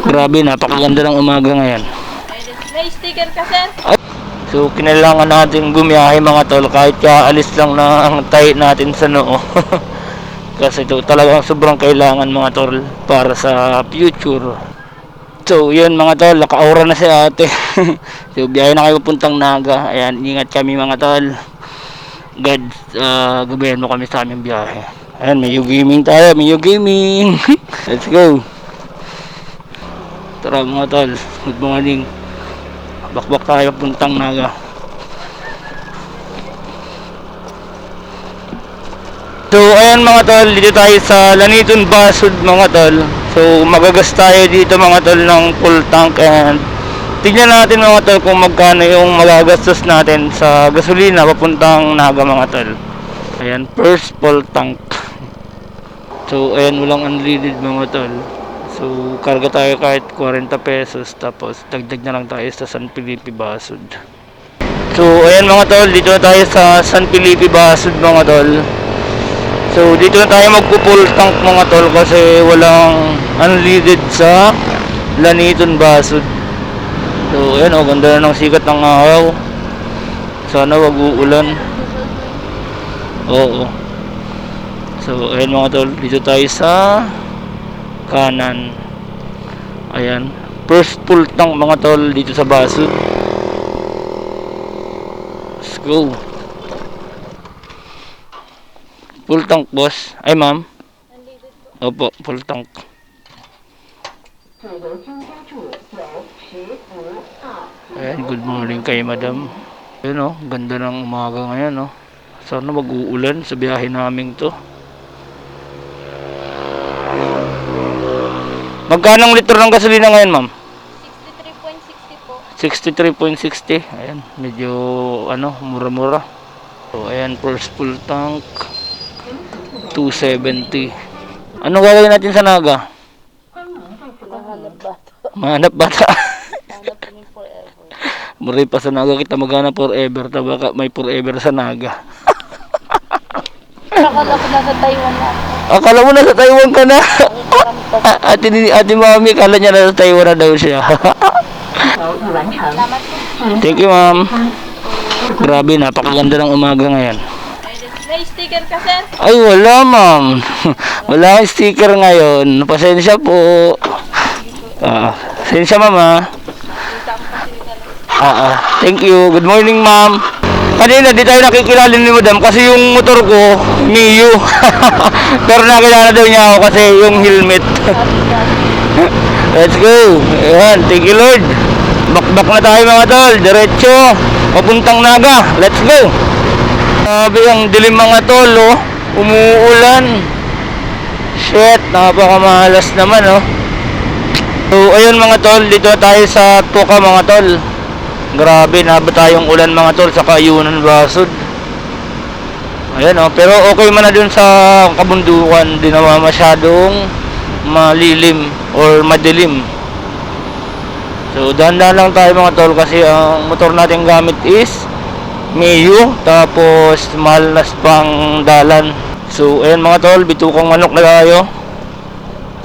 Grabe, napakaganda ng umaga ngayon. May sticker ka, sir? So, kinailangan natin bumiyahe mga tol kahit kaalis lang na ang tahi natin sa noo. Kasi ito talagang sobrang kailangan mga tol para sa future. So, yun mga tol, naka-aura na si ate. So, biyahe na kayo puntang Naga. Ayan, ingat kami mga tol. God, gobyerno kami sa aming biyahe. Ayan, may gaming tayo, may gaming. Let's go. Tara mga tol, good morning. Bakbak tayo puntang Naga. So ayan mga tol, dito tayo sa Laniton Basud mga tol. So magagas tayo dito mga tol ng full tank, and tignan natin mga tol kung magkano yung magagastos natin sa gasolina papuntang Naga mga tol. Ayan, first full tank. So ayan, walang unleaded mga tol. So karga tayo kahit 40 pesos, tapos dagdag na lang tayo sa San Felipe Basud. So ayan mga tol, dito na tayo sa San Felipe Basud mga tol. So dito na tayo magpo-full tank mga tol kasi walang unleaded sa Laniton Basud. So ayan, oh, ganda na ng sikat ng araw. Sana wag uulan. Oo. So ayan mga tol, dito tayo sa kanan. Ayan, first full tank mga tol dito sa Basud. Let's go. Full tank boss. Ay ma'am. Opo, full tank. Ayan, good morning kay madam. Ayan o, ganda ng umaga ngayon o. Sana mag-uulan sa biyahe namin to. Magkano ang litro ng gasolina ngayon ma'am? 63.60 po. 63.60. Ayan, medyo ano, mura-mura. So ayan, first full tank 270. Ano gagawin natin sa Naga? Mahanap bata. Mahanap bata. Mahanap kami forever. Muray pa sa Naga kita maghanap forever. Baka may forever sa Naga. Akala ko nasa Taiwan na ako. Akala mo nasa Taiwan ka na? Ate mami, kala niya nasa Taiwan na daw siya. Salamat po. Thank you ma'am. Grabe, napakaganda ng umaga ngayon. May sticker ka, sir? Ay wala ma'am. Wala akong sticker ngayon. Pasensya po. Pasensya mama. Thank you. Good morning ma'am. Kanina di tayo nakikilala ni madam kasi yung motor ko Mio. Pero nakilala daw niya ako kasi yung helmet. Let's go. Ayan, thank you Lord. Bakbak na tayo mga tol. Diretso papuntang Naga. Let's go. Sabi ang dilim mga tol, oh. Umuulan. Shit, napakamalas naman, oh. So ayun mga tol, dito tayo sa Tuka mga tol. Grabe, naba tayong ulan mga tol sa Kayunan Basud. Ayan, oh, pero okay man na dun sa kabundukan, di naman masyadong malilim or madilim. So dahan-dahan lang tayo mga tol kasi ang motor natin gamit is Mio, tapos malnas pang dalan. So ayan mga tol, bitukang manok na tayo.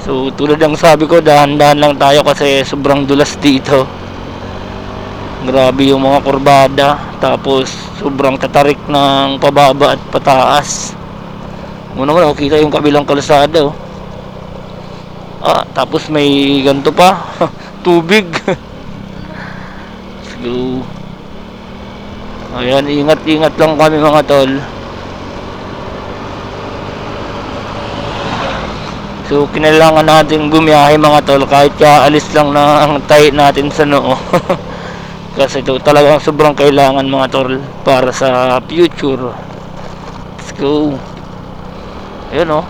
So tulad ng sabi ko, dahan-dahan lang tayo kasi sobrang dulas dito. Grabe yung mga kurbada, tapos sobrang tatarik ng pababa at pataas. Muna mo kita yung kabilang kalsada, oh. Tapos may ganito pa. Tubig. Let's go. Ayan, ingat-ingat lang kami mga tol. So kinailangan natin bumiyahe mga tol kahit kaalis lang na ang tahi natin sa noo. Kasi ito talagang sobrang kailangan mga tol para sa future. Let's go. Ayan oh.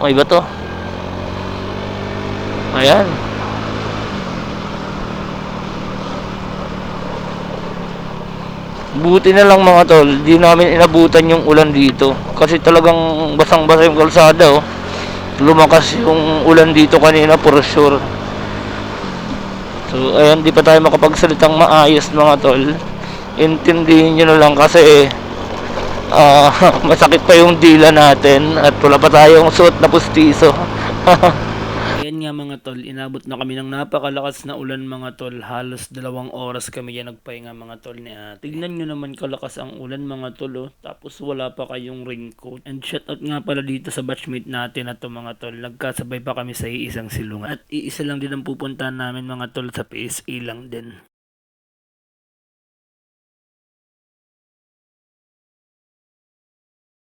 May bato. Ayan. Buti na lang mga tol, di namin inabutan yung ulan dito. Kasi talagang basang-basa yung kalsada, oh. Lumakas yung ulan dito kanina for sure. So ayan, di pa tayo makapagsalitang maayos mga tol. Intindihin nyo na lang kasi masakit pa yung dila natin at wala pa tayong suot na pustiso. Ayan Ayan nga mga tol, inabot na kami ng napakalakas na ulan mga tol. Halos 2 oras kami yan nagpahinga mga tol. Tignan nyo naman kalakas ang ulan mga tol oh. Tapos wala pa kayong raincoat. And shoutout nga pala dito sa batchmate natin na to mga tol. Nagkasabay pa kami sa iisang silungan. At iisa lang din ang pupuntahan namin mga tol, sa PSA lang din.